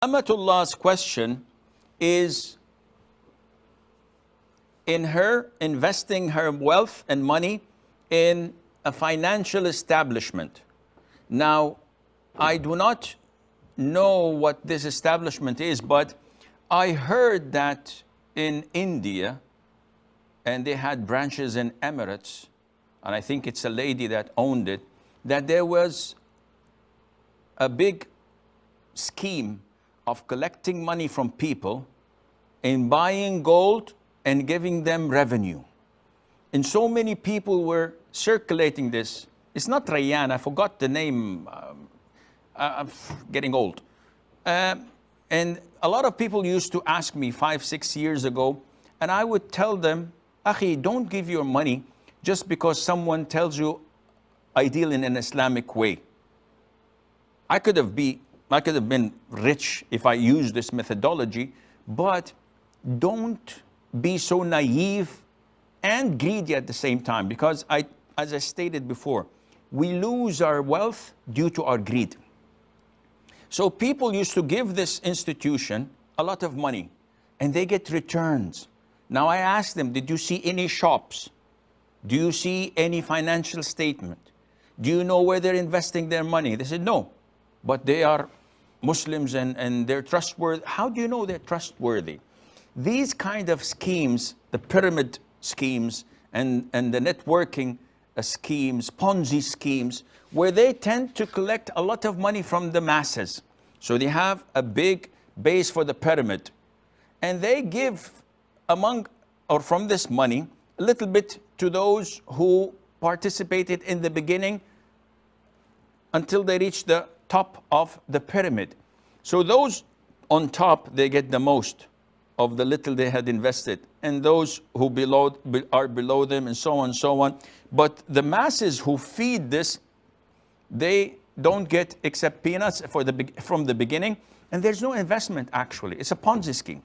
Amatullah's question is in her investing her wealth and money in a financial establishment. Now, I do not know what this establishment is, but I heard that in India, and they had branches in Emirates, and I think it's a lady that owned it, that there was a big scheme of collecting money from people in buying gold and giving them revenue. And so many people were circulating this. It's not Rayyan, I forgot the name. I'm getting old. And a lot of people used to ask me 5-6 years ago, and I would tell them, Akhi, don't give your money just because someone tells you I deal in an Islamic way. I could have been rich if I used this methodology, but don't be so naive and greedy at the same time, because as I stated before, we lose our wealth due to our greed. So people used to give this institution a lot of money and they get returns. Now I asked them, did you see any shops? Do you see any financial statement? Do you know where they're investing their money? They said, no, but they are Muslims and they're trustworthy. How do you know they're trustworthy? These kind of schemes, the pyramid schemes and the networking schemes, Ponzi schemes, where they tend to collect a lot of money from the masses. So they have a big base for the pyramid, and they give from this money a little bit to those who participated in the beginning until they reach the top of the pyramid. So those on top, they get the most of the little they had invested, and those who are below them, and so on and so on. But the masses who feed this, they don't get except peanuts from the beginning, and there's no investment actually. It's a Ponzi scheme.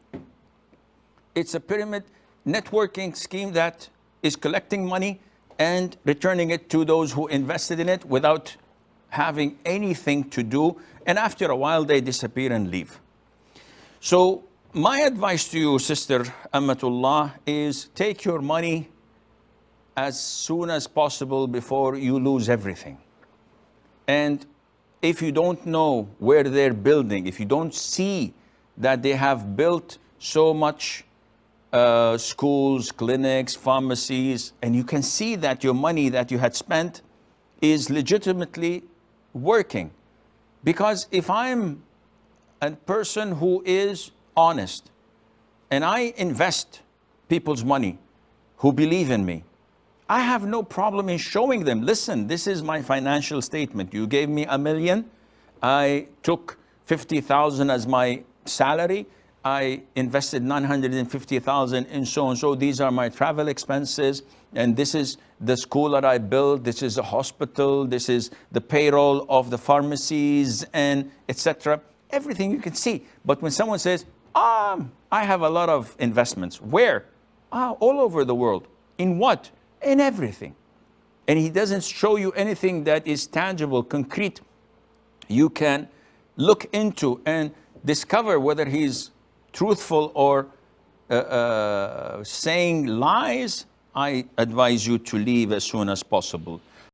It's a pyramid networking scheme that is collecting money and returning it to those who invested in it without having anything to do, and after a while they disappear and leave. So my advice to you, Sister Amatullah, is take your money as soon as possible before you lose everything. And if you don't know where they're building, if you don't see that they have built so much schools, clinics, pharmacies, and you can see that your money that you had spent is legitimately working. Because if I'm a person who is honest and I invest people's money who believe in me, I have no problem in showing them, listen, this is my financial statement. You gave me $1 million. I took 50,000 as my salary. I invested 950,000 in so and so. These are my travel expenses. And this is the school that I built. This is a hospital. This is the payroll of the pharmacies, and etc. Everything you can see. But when someone says, I have a lot of investments. Where? All over the world. In what? In everything. And he doesn't show you anything that is tangible, concrete. You can look into and discover whether he's truthful or saying lies. I advise you to leave as soon as possible.